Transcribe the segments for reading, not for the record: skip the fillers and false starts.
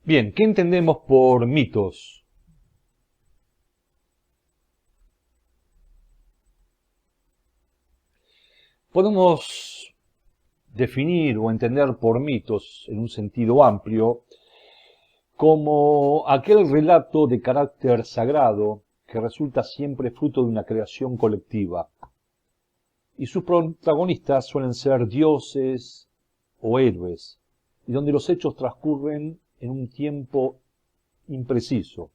Bien, ¿qué entendemos por mitos? Podemos definir o entender por mitos, en un sentido amplio, como aquel relato de carácter sagrado que resulta siempre fruto de una creación colectiva, y sus protagonistas suelen ser dioses o héroes, y donde los hechos transcurren en un tiempo impreciso.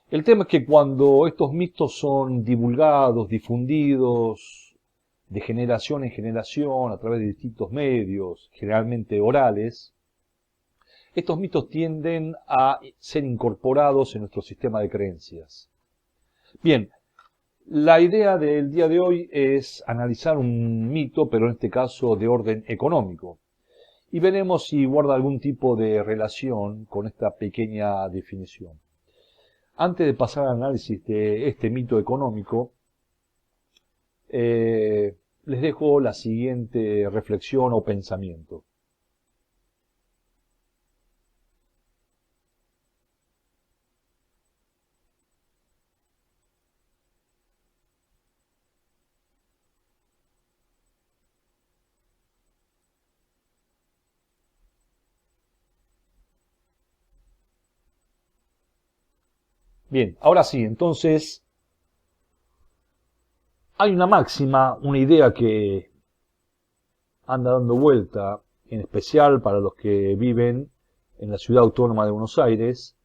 El tema es que cuando estos mitos son divulgados, difundidos de generación en generación a través de distintos medios, generalmente orales, estos mitos tienden a ser incorporados en nuestro sistema de creencias. Bien, la idea del día de hoy es analizar un mito, pero en este caso de orden económico, y veremos si guarda algún tipo de relación con esta pequeña definición. Antes de pasar al análisis de este mito económico, les dejo la siguiente reflexión o pensamiento. Bien, ahora sí, entonces hay una máxima, una idea que anda dando vuelta, en especial para los que viven en la ciudad autónoma de Buenos Aires,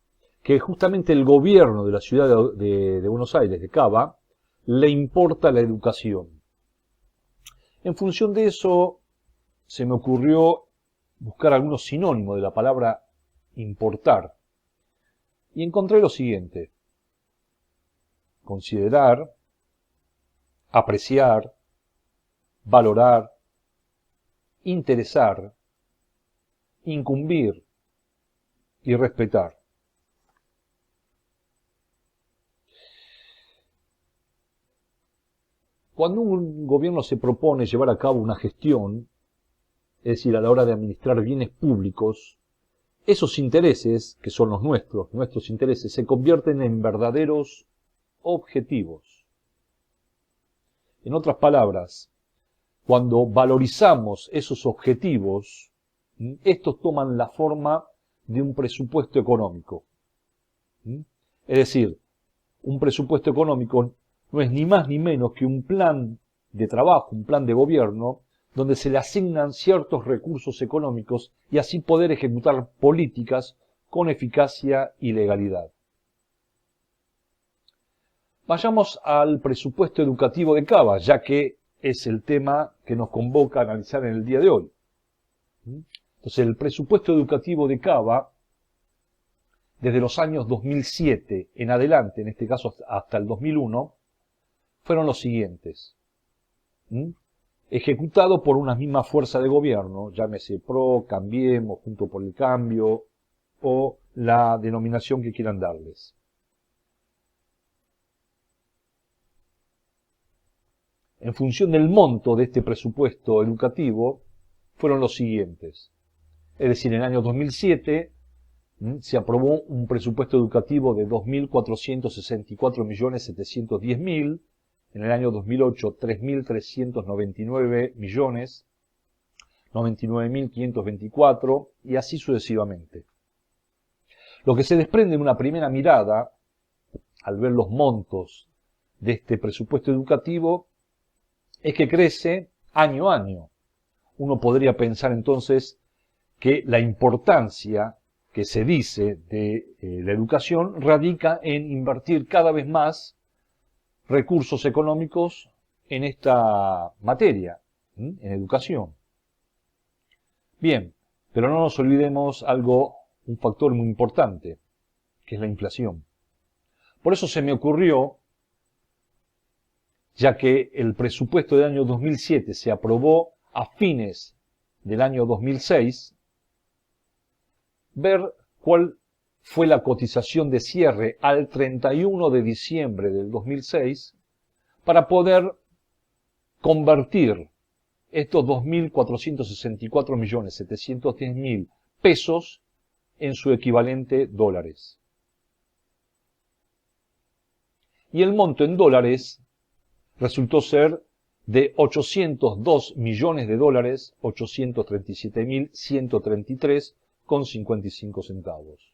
que justamente el gobierno de la ciudad de Buenos Aires, de Cava, le importa la educación. En función de eso, se me ocurrió buscar algunos sinónimos de la palabra importar. Y encontré lo siguiente: considerar, apreciar, valorar, interesar, incumbir y respetar. Cuando un gobierno se propone llevar a cabo una gestión, es decir, a la hora de administrar bienes públicos, esos intereses, que son los nuestros intereses, se convierten en verdaderos objetivos. En otras palabras, cuando valorizamos esos objetivos, estos toman la forma de un presupuesto económico. Es decir, un presupuesto económico no es ni más ni menos que un plan de trabajo, un plan de gobierno, donde se le asignan ciertos recursos económicos y así poder ejecutar políticas con eficacia y legalidad. Vayamos al presupuesto educativo de Cava, ya que es el tema que nos convoca a analizar en el día de hoy. Entonces, el presupuesto educativo de Cava, desde los años 2007 en adelante, en este caso hasta el 2001, fueron los siguientes. Ejecutado por una misma fuerza de gobierno, llámese PRO, Cambiemos, Junto por el Cambio, o la denominación que quieran darles. En función del monto de este presupuesto educativo, fueron los siguientes. Es decir, en el año 2007 se aprobó un presupuesto educativo de 2.464.710.000, en el año 2008 3.399 millones, 99.524 y así sucesivamente. Lo que se desprende en una primera mirada, al ver los montos de este presupuesto educativo, es que crece año a año. Uno podría pensar entonces que la importancia que se dice de la educación radica en invertir cada vez más recursos económicos en esta materia, en educación. Bien, pero no nos olvidemos un factor muy importante, que es la inflación. Por eso se me ocurrió, ya que el presupuesto del año 2007 se aprobó a fines del año 2006, ver cuál fue la cotización de cierre al 31 de diciembre del 2006 para poder convertir estos 2.464.710.000 pesos en su equivalente dólares. Y el monto en dólares resultó ser de 802 millones de dólares, 837.133,55 centavos.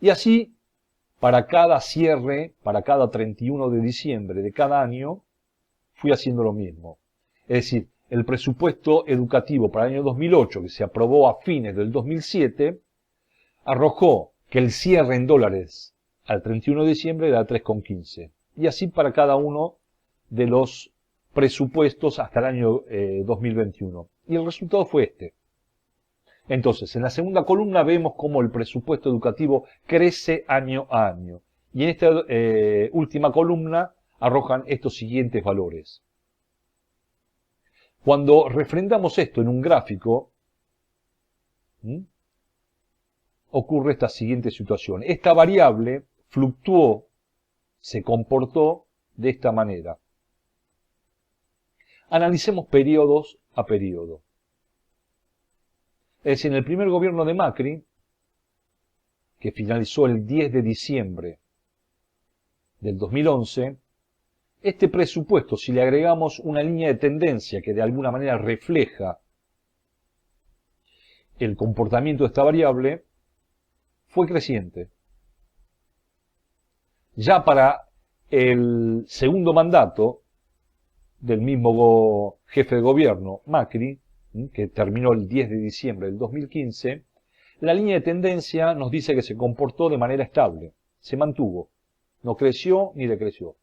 Y así, para cada cierre, para cada 31 de diciembre de cada año, fui haciendo lo mismo. Es decir, el presupuesto educativo para el año 2008, que se aprobó a fines del 2007, arrojó que el cierre en dólares al 31 de diciembre era 3,15. Y así para cada uno de los presupuestos hasta el año 2021. Y el resultado fue este. Entonces, en la segunda columna vemos cómo el presupuesto educativo crece año a año. Y en esta última columna arrojan estos siguientes valores. Cuando refrendamos esto en un gráfico, ocurre esta siguiente situación. Esta variable fluctuó, se comportó de esta manera. Analicemos periodos a periodo. Es decir, en el primer gobierno de Macri, que finalizó el 10 de diciembre del 2011, este presupuesto, si le agregamos una línea de tendencia que de alguna manera refleja el comportamiento de esta variable, fue creciente. Ya para el segundo mandato del mismo jefe de gobierno, Macri, que terminó el 10 de diciembre del 2015, la línea de tendencia nos dice que se comportó de manera estable, se mantuvo, no creció ni decreció.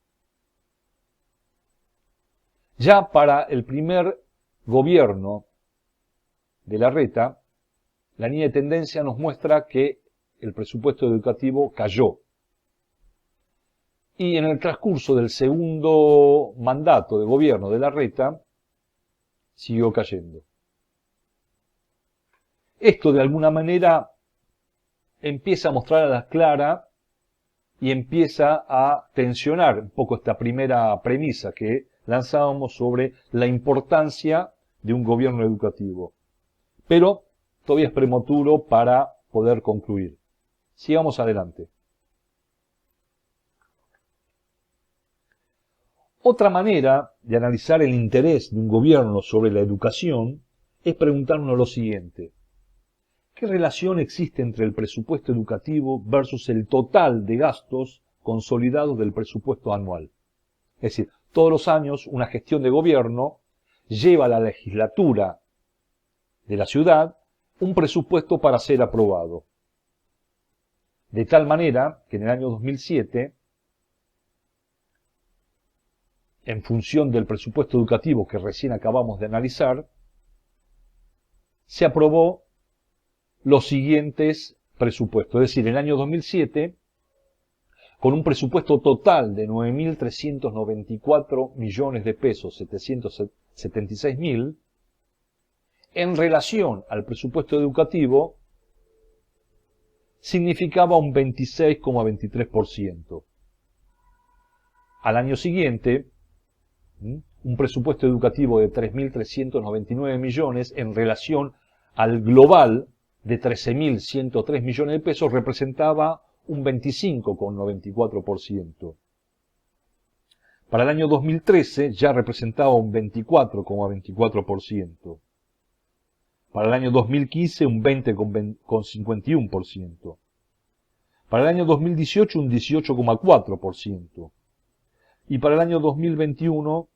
Ya para el primer gobierno de Larreta, la línea de tendencia nos muestra que el presupuesto educativo cayó. Y en el transcurso del segundo mandato de gobierno de Larreta, siguió cayendo. Esto de alguna manera empieza a mostrar a la clara y empieza a tensionar un poco esta primera premisa que lanzábamos sobre la importancia de un gobierno educativo. Pero todavía es prematuro para poder concluir. Sigamos adelante. Otra manera de analizar el interés de un gobierno sobre la educación es preguntarnos lo siguiente. ¿Qué relación existe entre el presupuesto educativo versus el total de gastos consolidados del presupuesto anual? Es decir, todos los años una gestión de gobierno lleva a la legislatura de la ciudad un presupuesto para ser aprobado. De tal manera que en el año 2007, en función del presupuesto educativo que recién acabamos de analizar, se aprobó los siguientes presupuestos. Es decir, en el año 2007, con un presupuesto total de 9.394 millones de pesos, 776.000, en relación al presupuesto educativo, significaba un 26,23%. Al año siguiente, un presupuesto educativo de 3.399 millones en relación al global de 13.103 millones de pesos representaba un 25,94%. Para el año 2013 ya representaba un 24,24%. Para el año 2015 un 20,51%. Para el año 2018 un 18,4%. Y para el año 2021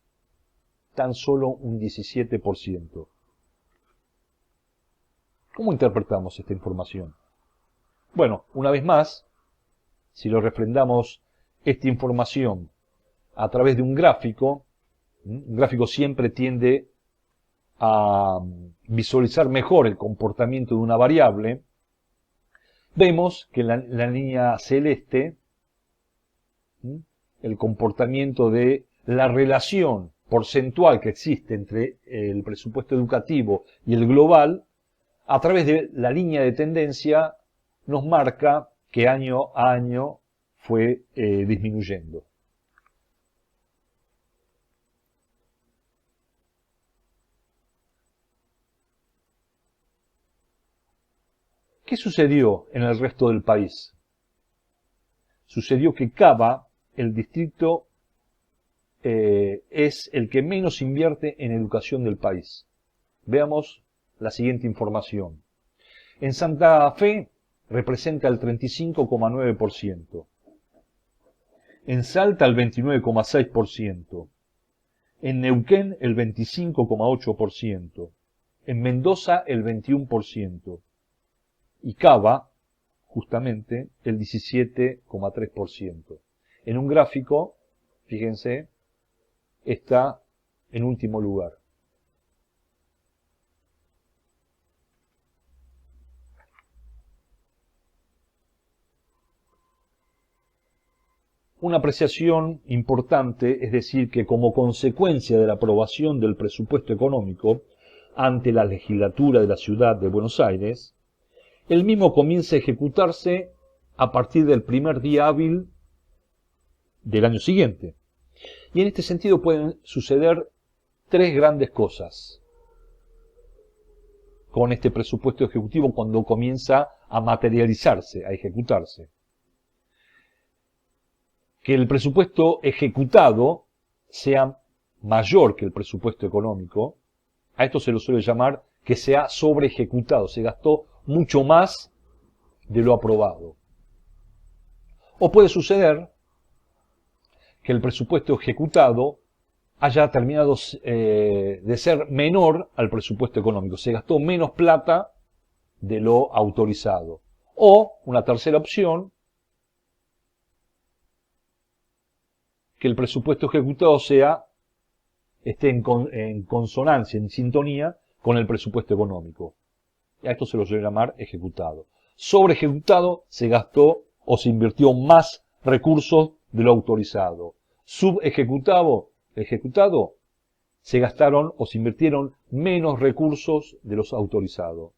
tan solo un 17%. ¿Cómo interpretamos esta información? Bueno, una vez más, si lo refrendamos esta información a través de un gráfico siempre tiende a visualizar mejor el comportamiento de una variable, vemos que en la línea celeste, el comportamiento de la relación porcentual que existe entre el presupuesto educativo y el global, a través de la línea de tendencia, nos marca que año a año fue disminuyendo. ¿Qué sucedió en el resto del país? Sucedió que Cava, el distrito, es el que menos invierte en educación del país. Veamos la siguiente información. En Santa Fe representa el 35,9%. En Salta el 29,6%. En Neuquén el 25,8%. En Mendoza el 21%. Y Cava, justamente, el 17,3%. En un gráfico, fíjense, está en último lugar. Una apreciación importante es decir que como consecuencia de la aprobación del presupuesto económico ante la legislatura de la ciudad de Buenos Aires, el mismo comienza a ejecutarse a partir del primer día hábil del año siguiente. Y en este sentido pueden suceder tres grandes cosas con este presupuesto ejecutivo cuando comienza a materializarse, a ejecutarse. Que el presupuesto ejecutado sea mayor que el presupuesto económico, a esto se lo suele llamar que se ha sobre ejecutado, se gastó mucho más de lo aprobado. O puede suceder que el presupuesto ejecutado haya terminado de ser menor al presupuesto económico, se gastó menos plata de lo autorizado. O, una tercera opción, que el presupuesto ejecutado esté en consonancia, en sintonía con el presupuesto económico. Y a esto se lo suele llamar ejecutado. Sobre ejecutado se gastó o se invirtió más recursos de lo autorizado. Subejecutado, se gastaron o se invirtieron menos recursos de los autorizados.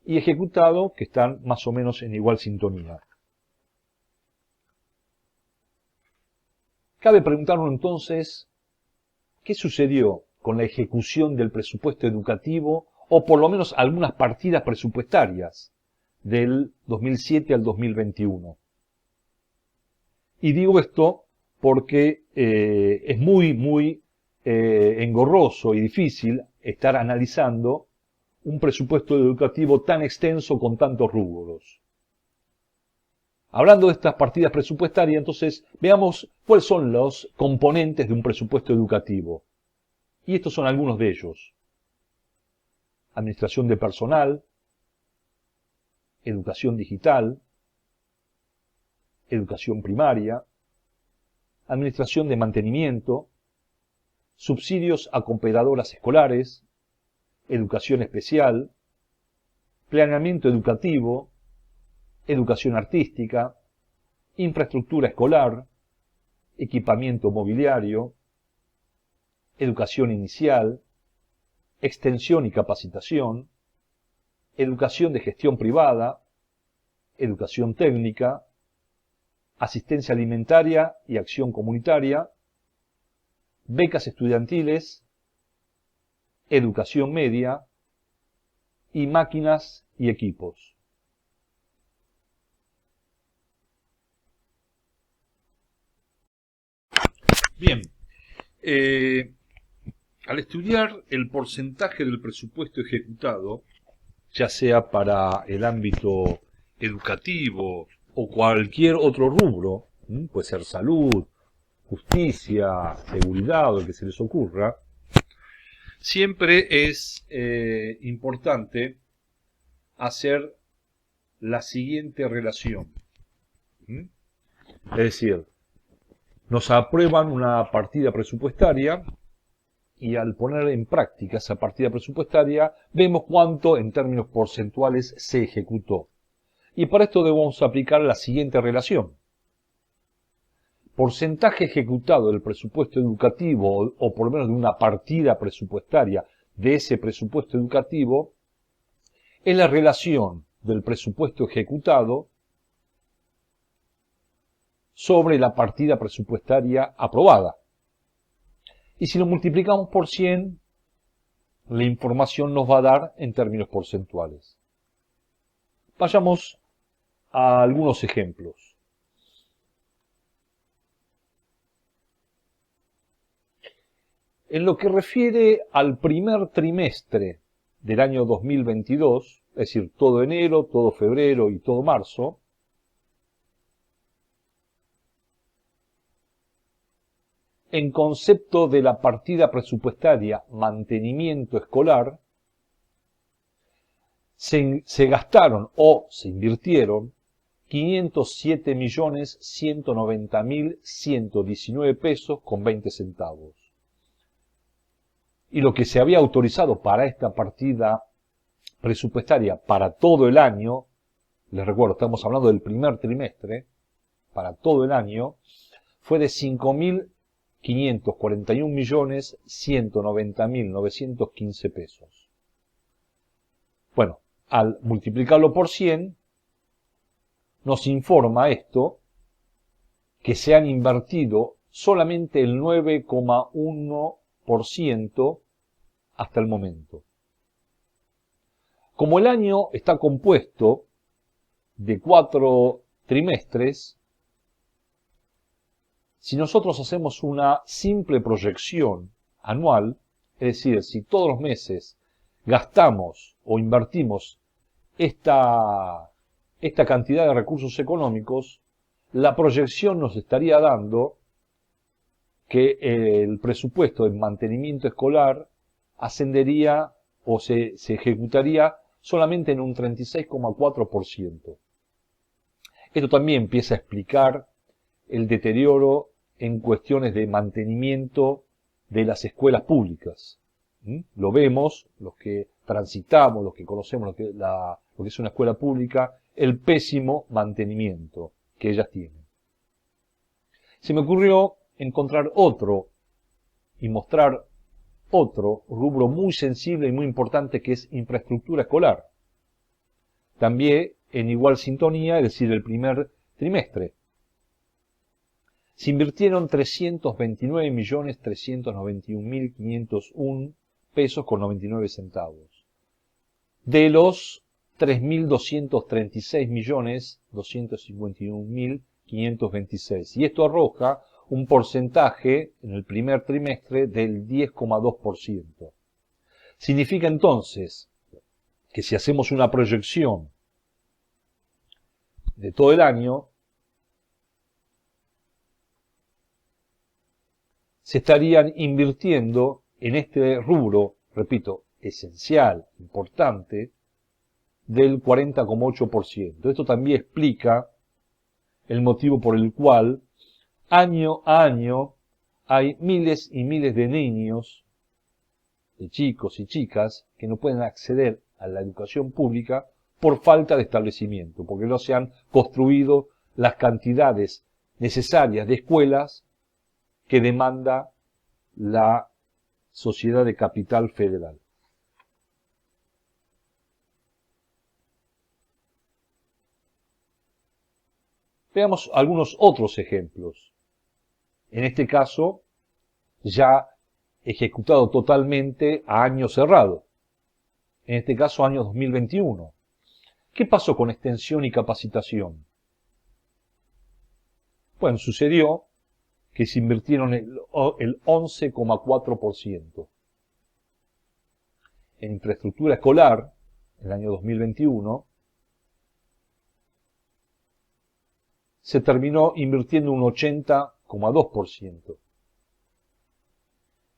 Y ejecutado, que están más o menos en igual sintonía. Cabe preguntarnos entonces, ¿qué sucedió con la ejecución del presupuesto educativo, o por lo menos algunas partidas presupuestarias del 2007 al 2021? Y digo esto porque es muy engorroso y difícil estar analizando un presupuesto educativo tan extenso con tantos rubros. Hablando de estas partidas presupuestarias, entonces veamos cuáles son los componentes de un presupuesto educativo. Y estos son algunos de ellos. Administración de personal, educación digital, educación primaria, administración de mantenimiento, subsidios a cooperadoras escolares, educación especial, planeamiento educativo, educación artística, infraestructura escolar, equipamiento mobiliario, educación inicial, extensión y capacitación, educación de gestión privada, educación técnica, asistencia alimentaria y acción comunitaria, becas estudiantiles, educación media y máquinas y equipos. Bien, al estudiar el porcentaje del presupuesto ejecutado, ya sea para el ámbito educativo o cualquier otro rubro, puede ser salud, justicia, seguridad o el que se les ocurra, siempre es importante hacer la siguiente relación. Es decir, nos aprueban una partida presupuestaria y al poner en práctica esa partida presupuestaria vemos cuánto en términos porcentuales se ejecutó. Y para esto debemos aplicar la siguiente relación. Porcentaje ejecutado del presupuesto educativo o por lo menos de una partida presupuestaria de ese presupuesto educativo es la relación del presupuesto ejecutado sobre la partida presupuestaria aprobada. Y si lo multiplicamos por 100, la información nos va a dar en términos porcentuales. Vayamos a algunos ejemplos. En lo que refiere al primer trimestre del año 2022, es decir, todo enero, todo febrero y todo marzo, en concepto de la partida presupuestaria mantenimiento escolar, se gastaron o se invirtieron 507.190.119 pesos con 20 centavos. Y lo que se había autorizado para esta partida presupuestaria para todo el año, les recuerdo, estamos hablando del primer trimestre, para todo el año, fue de 5.541.190.915 pesos. Bueno, al multiplicarlo por 100, nos informa esto que se han invertido solamente el 9,1% hasta el momento. Como el año está compuesto de 4 trimestres, si nosotros hacemos una simple proyección anual, es decir, si todos los meses gastamos o invertimos esta cantidad de recursos económicos, la proyección nos estaría dando que el presupuesto de mantenimiento escolar ascendería o se ejecutaría solamente en un 36,4%. Esto también empieza a explicar el deterioro en cuestiones de mantenimiento de las escuelas públicas. Lo vemos, los que transitamos, los que conocemos lo que es una escuela pública, el pésimo mantenimiento que ellas tienen. Se me ocurrió encontrar otro y mostrar otro rubro muy sensible y muy importante que es infraestructura escolar. También en igual sintonía, es decir, el primer trimestre. Se invirtieron 329.391.501 pesos con 99 centavos. De los 3.236.251.526. Y esto arroja un porcentaje en el primer trimestre del 10,2%. Significa entonces que si hacemos una proyección de todo el año, se estarían invirtiendo en este rubro, repito, esencial, importante, del 40,8%. Esto también explica el motivo por el cual año a año hay miles y miles de niños, de chicos y chicas, que no pueden acceder a la educación pública por falta de establecimiento, porque no se han construido las cantidades necesarias de escuelas que demanda la sociedad de capital federal. Veamos algunos otros ejemplos. En este caso, ya ejecutado totalmente a año cerrado. En este caso, año 2021. ¿Qué pasó con extensión y capacitación? Bueno, sucedió que se invirtieron el 11,4%. En infraestructura escolar, en el año 2021, se terminó invirtiendo un 80,2%.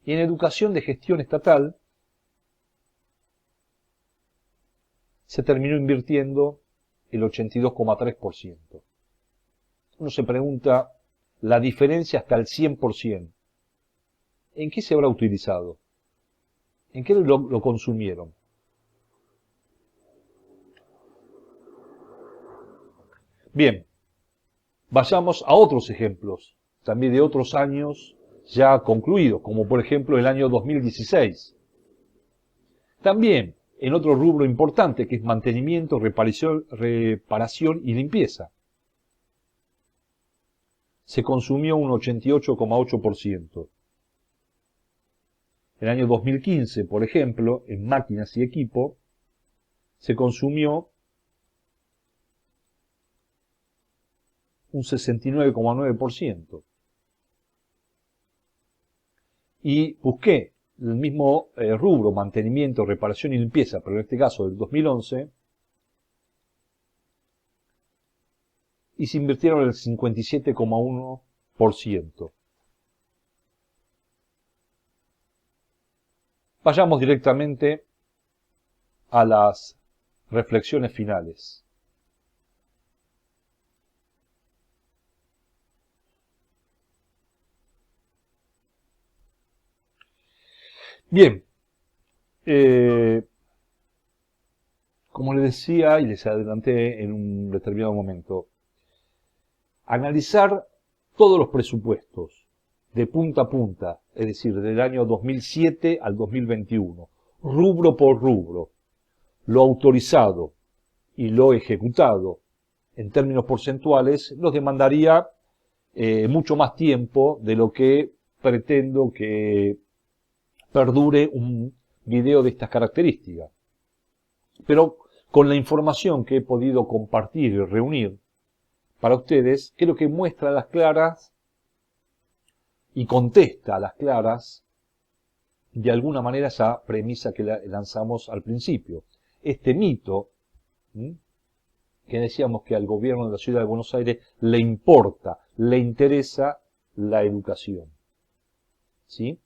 Y en educación de gestión estatal, se terminó invirtiendo el 82,3%. Uno se pregunta, la diferencia hasta el 100%, ¿en qué se habrá utilizado? ¿En qué lo consumieron? Bien, vayamos a otros ejemplos, también de otros años ya concluidos, como por ejemplo el año 2016. También en otro rubro importante que es mantenimiento, reparación y limpieza. Se consumió un 88,8%. En el año 2015, por ejemplo, en máquinas y equipo, se consumió un 69,9%. Y busqué el mismo rubro, mantenimiento, reparación y limpieza, pero en este caso del 2011, y se invirtieron el 57,1%. Vayamos directamente a las reflexiones finales. Bien, como les decía y les adelanté en un determinado momento, analizar todos los presupuestos de punta a punta, es decir, del año 2007 al 2021, rubro por rubro, lo autorizado y lo ejecutado en términos porcentuales, nos demandaría mucho más tiempo de lo que pretendo que perdure un video de estas características. Pero con la información que he podido compartir y reunir para ustedes, creo que muestra a las claras y contesta a las claras de alguna manera esa premisa que lanzamos al principio. Este mito, que decíamos que al gobierno de la ciudad de Buenos Aires le importa, le interesa la educación. ¿Sí?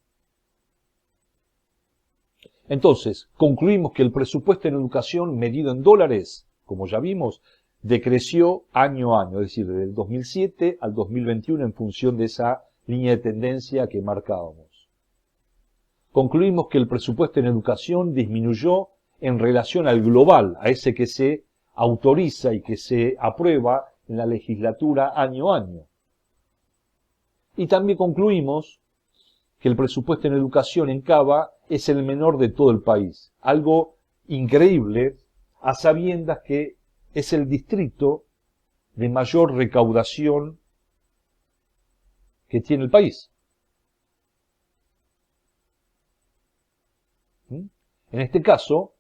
Entonces, concluimos que el presupuesto en educación medido en dólares, como ya vimos, decreció año a año, es decir, desde el 2007 al 2021 en función de esa línea de tendencia que marcábamos. Concluimos que el presupuesto en educación disminuyó en relación al global, a ese que se autoriza y que se aprueba en la legislatura año a año. Y también concluimos que el presupuesto en educación en Cava es el menor de todo el país. Algo increíble a sabiendas que es el distrito de mayor recaudación que tiene el país. En este caso,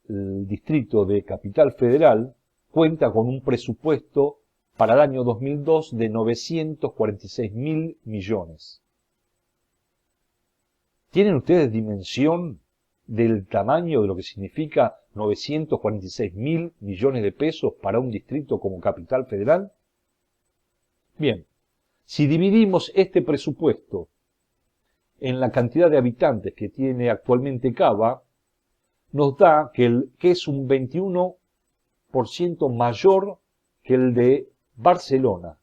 el distrito de Capital Federal cuenta con un presupuesto para el año 2002 de 946.000 millones. ¿Tienen ustedes dimensión del tamaño de lo que significa 946.000 millones de pesos para un distrito como Capital Federal? Bien, si dividimos este presupuesto en la cantidad de habitantes que tiene actualmente Cava, nos da que es un 21% mayor que el de Barcelona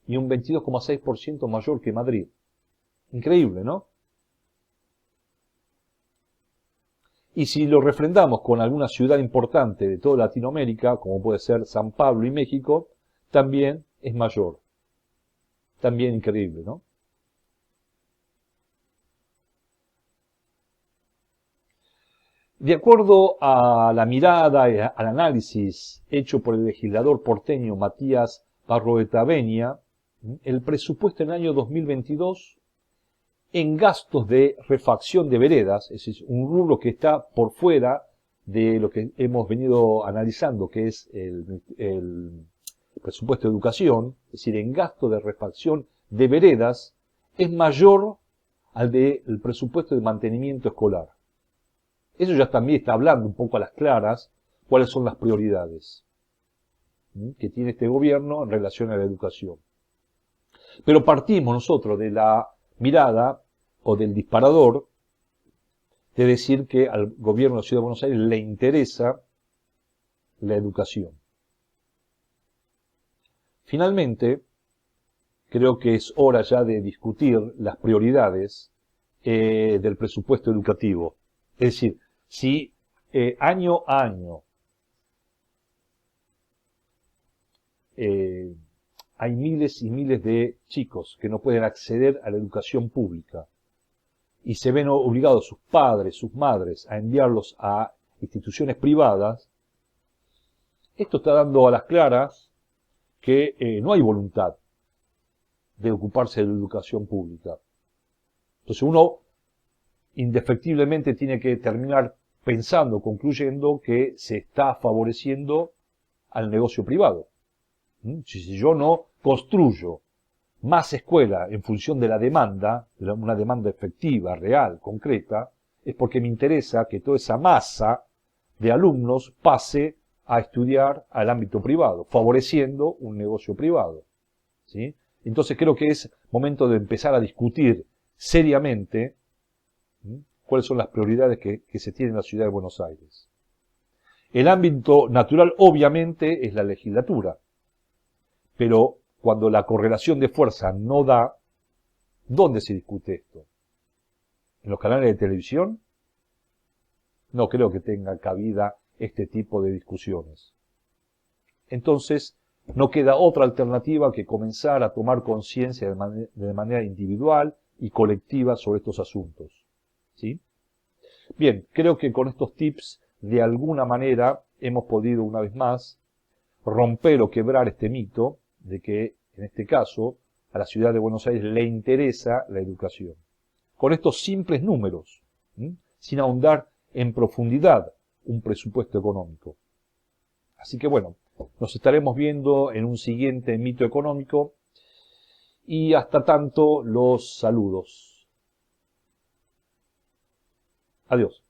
y un 22,6% mayor que Madrid. Increíble, ¿no? Y si lo refrendamos con alguna ciudad importante de toda Latinoamérica, como puede ser San Pablo y México, también es mayor. También increíble, ¿no? De acuerdo a la mirada y al análisis hecho por el legislador porteño Matías Barroetaveña, el presupuesto en el año 2022 en gastos de refacción de veredas, es decir, un rubro que está por fuera de lo que hemos venido analizando, que es el presupuesto de educación, es decir, en gasto de refacción de veredas, es mayor al del presupuesto de mantenimiento escolar. Eso ya también está hablando un poco a las claras cuáles son las prioridades que tiene este gobierno en relación a la educación. Pero partimos nosotros de la mirada o del disparador de decir que al gobierno de la Ciudad de Buenos Aires le interesa la educación. Finalmente, creo que es hora ya de discutir las prioridades del presupuesto educativo. Es decir, si año a año hay miles y miles de chicos que no pueden acceder a la educación pública y se ven obligados sus padres, sus madres, a enviarlos a instituciones privadas, esto está dando a las claras que no hay voluntad de ocuparse de la educación pública. Entonces uno indefectiblemente tiene que terminar pensando, concluyendo que se está favoreciendo al negocio privado. Si yo no construyo más escuela en función de la demanda, una demanda efectiva, real, concreta, es porque me interesa que toda esa masa de alumnos pase a estudiar al ámbito privado, favoreciendo un negocio privado, ¿sí? Entonces creo que es momento de empezar a discutir seriamente cuáles son las prioridades que se tienen en la ciudad de Buenos Aires. El ámbito natural obviamente es la legislatura, pero cuando la correlación de fuerza no da, ¿dónde se discute esto? ¿En los canales de televisión? No creo que tenga cabida este tipo de discusiones. Entonces, no queda otra alternativa que comenzar a tomar conciencia de manera individual y colectiva sobre estos asuntos, ¿sí? Bien, creo que con estos tips, de alguna manera, hemos podido una vez más romper o quebrar este mito de que, en este caso, a la ciudad de Buenos Aires le interesa la educación. Con estos simples números, sin ahondar en profundidad un presupuesto económico. Así que bueno, nos estaremos viendo en un siguiente mito económico y hasta tanto los saludos. Adiós.